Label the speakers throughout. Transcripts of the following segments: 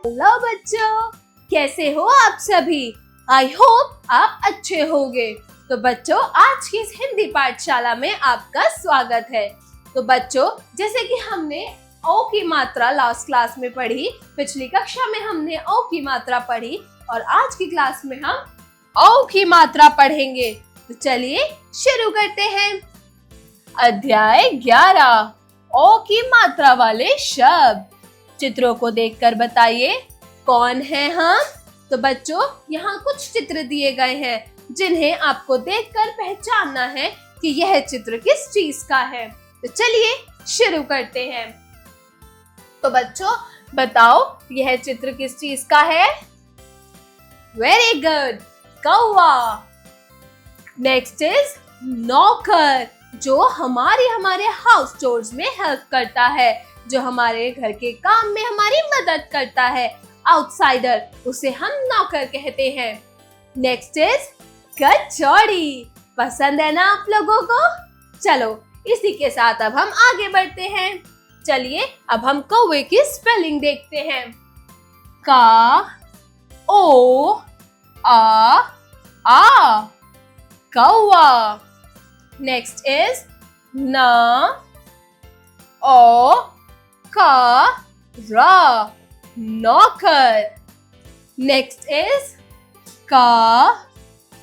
Speaker 1: Hello बच्चों, कैसे हो आप सभी? आई होप आप अच्छे होंगे। तो बच्चों, आज की इस हिंदी पाठशाला में आपका स्वागत है। तो बच्चों, जैसे कि हमने ओ की मात्रा लास्ट क्लास में पढ़ी, पिछली कक्षा में हमने ओ की मात्रा पढ़ी और आज की क्लास में हम औ की मात्रा पढ़ेंगे। तो चलिए शुरू करते हैं। अध्याय 11, ओ की मात्रा वाले शब्द। चित्रों को देखकर बताइए कौन है हम। तो बच्चों, यहाँ कुछ चित्र दिए गए हैं जिन्हें आपको देखकर पहचानना है कि यह चित्र किस चीज का है। तो चलिए शुरू करते हैं। तो बच्चों बताओ, यह चित्र किस चीज का है? वेरी गुड, कौवा। नेक्स्ट इज नौकर, जो हमारे हाउस चोर्स में हेल्प करता है, जो हमारे घर के काम में हमारी मदद करता है। आउटसाइडर, उसे हम नौकर कहते हैं। नेक्स्ट इज कचौड़ी। पसंद है ना आप लोगों को? चलो इसी के साथ अब हम आगे बढ़ते हैं। चलिए अब हम कौवे की स्पेलिंग देखते हैं। का ओ आ कौवा। नेक्स्ट इज ना ओ का रा नौकर। नेक्स्ट इज का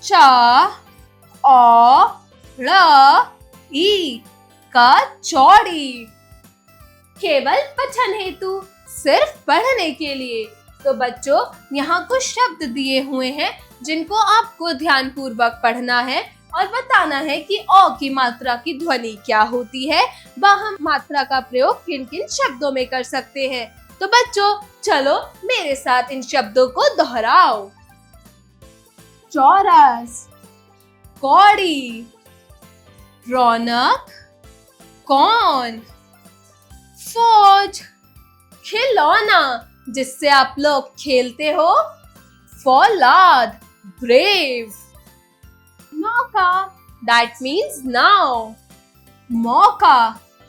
Speaker 1: चा ओ रा ई कचौड़ी। केवल पठन हेतु, सिर्फ पढ़ने के लिए। तो बच्चों, यहाँ कुछ शब्द दिए हुए हैं जिनको आपको ध्यानपूर्वक पढ़ना है और बताना है कि ओ की मात्रा की ध्वनि क्या होती है, व हम मात्रा का प्रयोग किन किन शब्दों में कर सकते हैं। तो बच्चों चलो मेरे साथ इन शब्दों को दोहराओ। चौरस, कौड़ी, रौनक, कौन, फौज, खिलौना जिससे आप लोग खेलते हो, फौलाद, ब्रेव, नौका, that means now, मौका,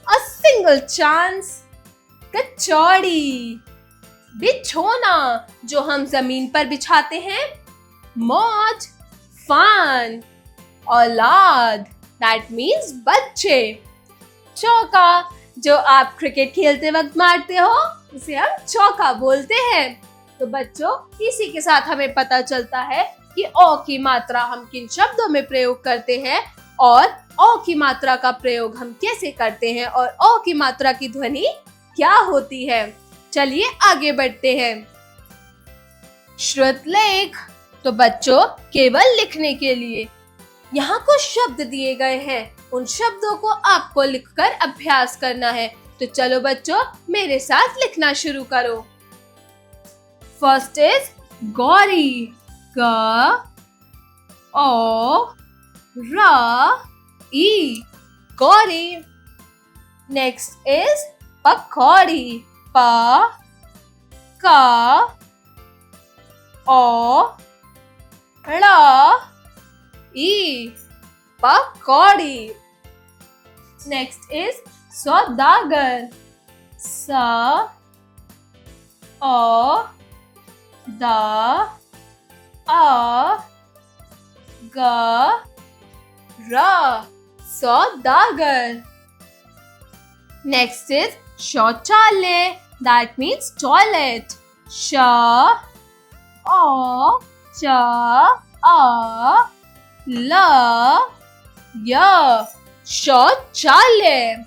Speaker 1: a single chance, कचौड़ी, बिछोना जो हम जमीन पर बिछाते हैं, मौज, फन, औलाद, that means बच्चे, चौका जो आप क्रिकेट खेलते वक्त मारते हो, उसे हम चौका बोलते हैं। तो बच्चों, इसी के साथ हमें पता चलता है कि ओ की मात्रा हम किन शब्दों में प्रयोग करते हैं और ओ की मात्रा का प्रयोग हम कैसे करते हैं और ओ की मात्रा की ध्वनि क्या होती है। चलिए आगे बढ़ते हैं। श्रुतलेख। तो बच्चों, केवल लिखने के लिए यहाँ कुछ शब्द दिए गए हैं, उन शब्दों को आपको लिखकर अभ्यास करना है। तो चलो बच्चों, मेरे साथ लिखना शुरू करो। फर्स्ट इज गौरी, ग ओ र ई गौरी। नेक्स्ट इज पकौड़ी, प क ओ ड़ ई पकौड़ी। नेक्स्ट इज सौदागर, स ओ द अ ग र सौदागर। नेक्स्ट इज शौचालय, दैट मीन्स टॉयलेट, श ओ च अ ल य शौचालय।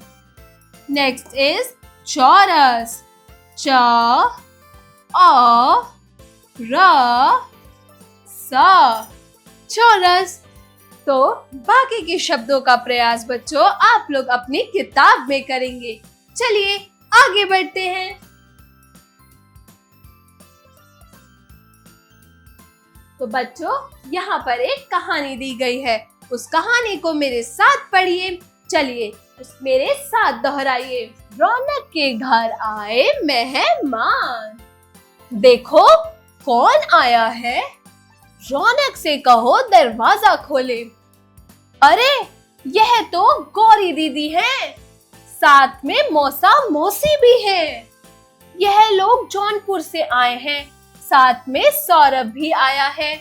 Speaker 1: नेक्स्ट इज चौरस, च अ र स चौरस। तो बाकी के शब्दों का प्रयास बच्चों आप लोग अपनी किताब में करेंगे। चलिए आगे बढ़ते हैं। तो बच्चों, यहाँ पर एक कहानी दी गई है, उस कहानी को मेरे साथ पढ़िए। चलिए मेरे साथ दोहराइए। रौनक के घर आए मेहमान। देखो कौन आया है, रौनक से कहो दरवाजा खोले। अरे यह तो गौरी दीदी है, साथ में मौसा मौसी भी है। यह लोग जौनपुर से आए हैं, साथ में सौरभ भी आया है।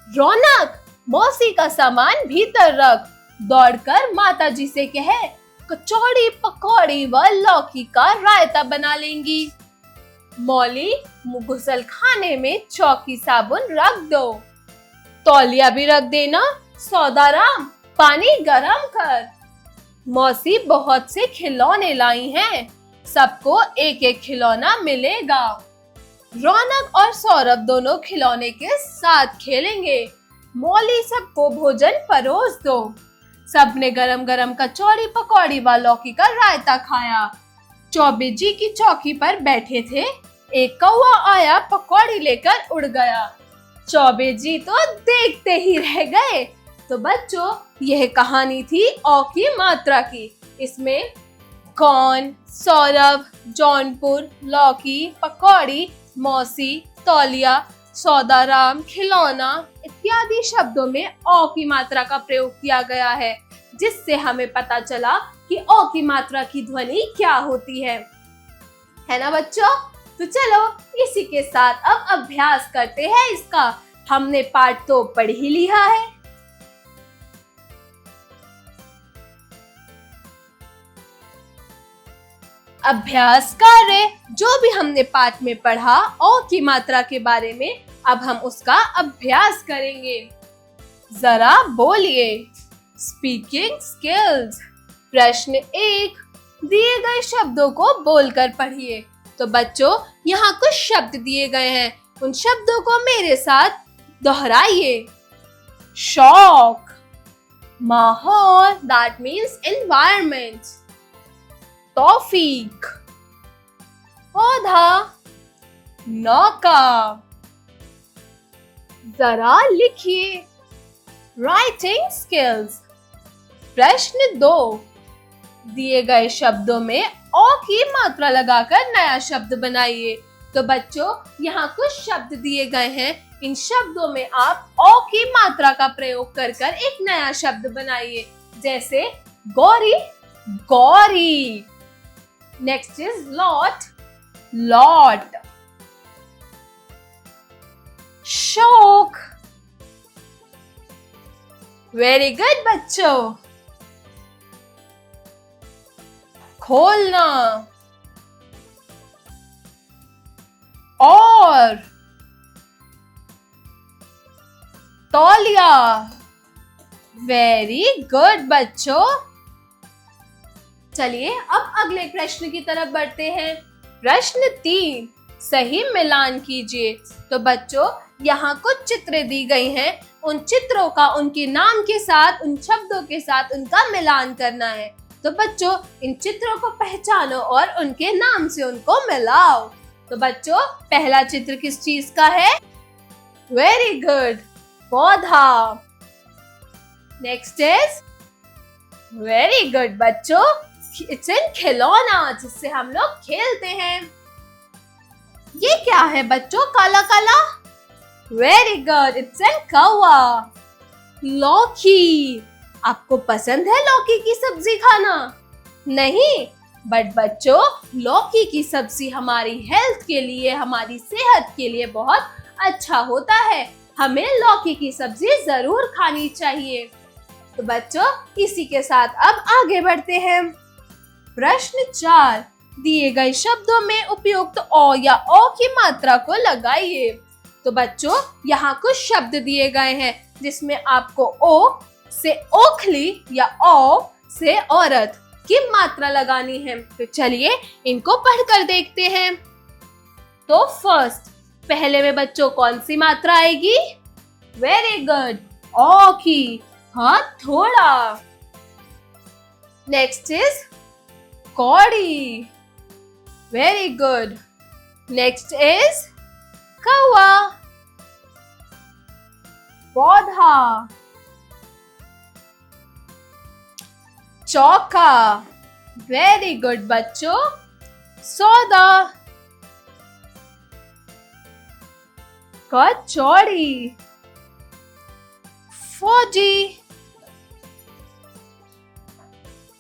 Speaker 1: रौनक, मौसी का सामान भीतर रख, दौड़कर माताजी से कहे कचौड़ी पकौड़ी व लौकी का रायता बना लेंगी। मौली, गुसल खाने में चौकी साबुन रख दो, तौलिया भी रख देना। सौदाराम, पानी गरम कर। मौसी बहुत से खिलौने लाई हैं, सबको एक एक खिलौना मिलेगा। रौनक और सौरभ दोनों खिलौने के साथ खेलेंगे। मौली सबको भोजन परोस दो। सबने गरम गरम कचौड़ी पकौड़ी व लौकी का रायता खाया। चौबे जी की चौकी पर बैठे थे, एक कौवा आया, पकौड़ी लेकर उड़ गया। चौबे जी तो देखते ही रह गए। तो बच्चों, यह कहानी थी औ की मात्रा की। इसमें कौन, सौरभ, जौनपुर, लौकी, पकौड़ी, मौसी, तौलिया, सौदाराम, खिलौना इत्यादि शब्दों में औ की मात्रा का प्रयोग किया गया है, जिससे हमें पता चला कि औ की मात्रा की ध्वनि क्या होती है ना बच्चों? तो चलो इसी के साथ अब अभ्यास करते हैं इसका। हमने पाठ तो पढ़ ही लिया है। अभ्यास कार्य, जो भी हमने पाठ में पढ़ा औ की मात्रा के बारे में, अब हम उसका अभ्यास करेंगे। जरा बोलिए। Speaking skills. प्रश्न 1, दिए गए शब्दों को बोलकर पढ़िए। तो बच्चों, यहाँ कुछ शब्द दिए गए हैं, उन शब्दों को मेरे साथ दोहराइए। शौक, माहौल, that means environment। तौफीक, पौधा, नौका। जरा लिखिए। Writing skills. प्रश्न 2, दिए गए शब्दों में औ की मात्रा लगाकर नया शब्द बनाइए। तो बच्चों, यहाँ कुछ शब्द दिए गए हैं, इन शब्दों में आप औ की मात्रा का प्रयोग कर एक नया शब्द बनाइए। जैसे Gauri, Gauri. Next is lot, lot. शौक। वेरी गुड बच्चों। खोलना। और तौलिया। वेरी गुड बच्चों। चलिए अब अगले प्रश्न की तरफ बढ़ते हैं। प्रश्न 3, सही मिलान कीजिए। तो बच्चों, यहाँ कुछ चित्रें दी गई हैं, उन चित्रों का उनके नाम के साथ, उन शब्दों के साथ उनका मिलान करना है। तो बच्चों, इन चित्रों को पहचानो और उनके नाम से उनको मिलाओ। तो बच्चों, पहला चित्र किस चीज का है? वेरी गुड, पौधा। नेक्स्ट इज, वेरी गुड बच्चों, इट्स एन खिलौना, जिससे हम लोग खेलते हैं। ये क्या है बच्चों, काला काला? वेरी गुड, इट्स एन कौवा। लौकी। आपको पसंद है लौकी की सब्जी खाना? नहीं, बट बच्चों, लौकी की सब्जी हमारी हेल्थ के लिए, हमारी सेहत के लिए बहुत अच्छा होता है। हमें लौकी की सब्जी जरूर खानी चाहिए। तो बच्चों, इसी के साथ अब आगे बढ़ते हैं। प्रश्न 4, दिए गए शब्दों में उपयुक्त औ या औ की मात्रा को लगाइए। तो बच्चों, यहाँ कुछ शब्द दिए गए हैं, जिसमें आपको ओ से ओखली या औ से औरत की मात्रा लगानी है। तो चलिए इनको पढ़कर देखते हैं। तो फर्स्ट, पहले में बच्चों कौन सी मात्रा आएगी? वेरी गुड, औ की। हाँ, थोड़ा। नेक्स्ट इज कौड़ी। Very good. नेक्स्ट इज कौवा, पौधा, चौका। वेरी गुड बच्चों। सौदा, कचौड़ी, फौजी,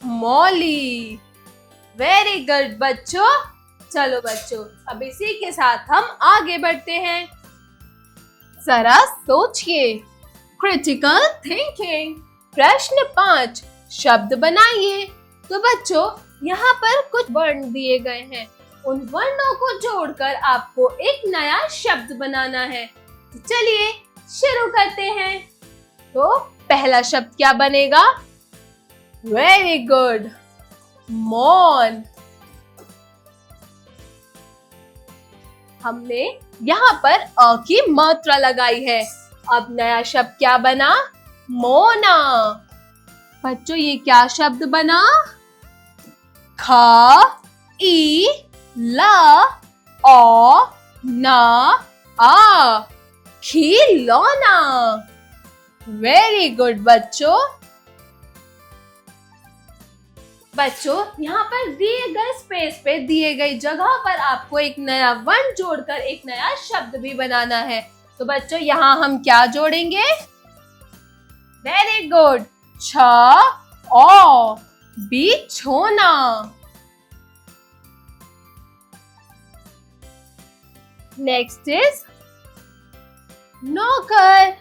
Speaker 1: मौली। वेरी गुड बच्चों। चलो बच्चों, अब इसी के साथ हम आगे बढ़ते हैं। जरा सोचिए, क्रिटिकल थिंकिंग। प्रश्न 5, शब्द बनाइए। तो बच्चों, यहाँ पर कुछ वर्ण दिए गए हैं, उन वर्णों को जोड़कर आपको एक नया शब्द बनाना है। तो चलिए शुरू करते हैं। तो पहला शब्द क्या बनेगा? वेरी गुड, मौन। हमने यहाँ पर अ की मात्रा लगाई है। अब नया शब्द क्या बना? मोना। बच्चों, ये क्या शब्द बना? ख, ई, ला, ओ, ना, आ, खिलौना। वेरी गुड बच्चों। बच्चों, यहाँ पर दिए गए स्पेस पे, दिए गई जगह पर आपको एक नया वर्ण जोड़कर एक नया शब्द भी बनाना है। तो बच्चों, यहाँ हम क्या जोड़ेंगे? वेरी गुड, छ, ओ, बिछोना। नेक्स्ट इज नौकर।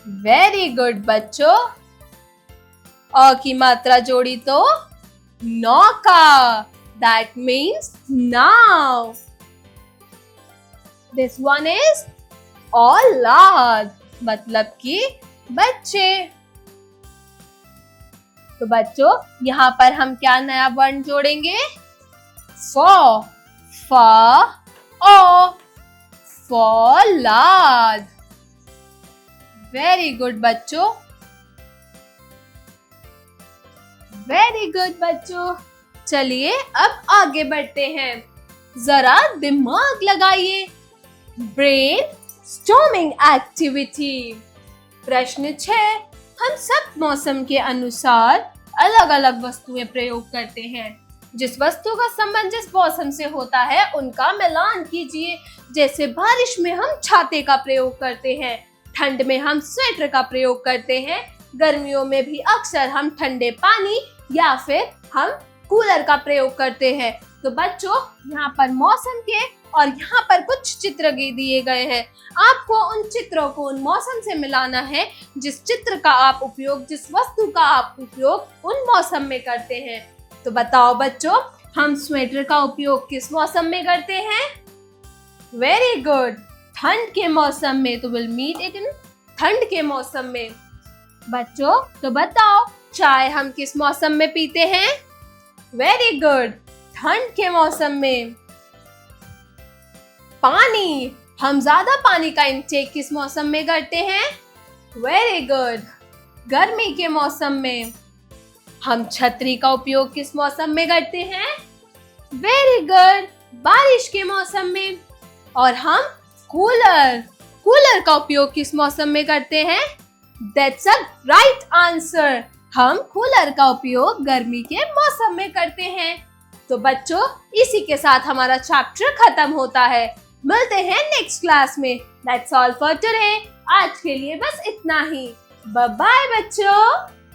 Speaker 1: वेरी गुड बच्चों। अ की मात्रा जोड़ी तो नौका, that means now. This one is औलाद, मतलब कि बच्चे। तो बच्चों, यहाँ पर हम क्या नया वर्ण जोड़ेंगे? फॉ, फा, ओ, फौलाद। वेरी गुड बच्चों, वेरी गुड बच्चों। चलिए अब आगे बढ़ते हैं। जरा दिमाग लगाइए। Brain storming activity. प्रश्न 6, हम सब मौसम के अनुसार अलग अलग वस्तुएं प्रयोग करते हैं। जिस वस्तु का संबंध जिस मौसम से होता है उनका मिलान कीजिए। जैसे बारिश में हम छाते का प्रयोग करते हैं, ठंड में हम स्वेटर का प्रयोग करते हैं, गर्मियों में भी अक्सर हम ठंडे पानी या फिर हम कूलर का प्रयोग करते हैं। तो बच्चों, यहाँ पर मौसम के और यहाँ पर कुछ चित्र दिए गए हैं। आपको उन चित्रों को उन मौसम से मिलाना है जिस चित्र का आप उपयोग, जिस वस्तु का आप उपयोग उन मौसम में करते हैं। तो बताओ बच्चों, हम स्वेटर का उपयोग किस मौसम में करते हैं? वेरी गुड, ठंड के मौसम में। तो विल मीट इट इन ठंड के मौसम में। बच्चों, तो बताओ, चाय हम किस मौसम में पीते हैं? वेरी गुड, ठंड के मौसम में। पानी, हम ज्यादा पानी का इंटेक किस मौसम में करते हैं? वेरी गुड, गर्मी के मौसम में। हम छतरी का उपयोग किस मौसम में करते हैं? वेरी गुड, बारिश के मौसम में। और हम कूलर का उपयोग किस मौसम में करते हैं? That's a right answer. हम कूलर का उपयोग गर्मी के मौसम में करते हैं। तो बच्चों, इसी के साथ हमारा चैप्टर खत्म होता है। मिलते हैं नेक्स्ट क्लास में। That's all for today. आज के लिए बस इतना ही। बाय बाय बच्चों।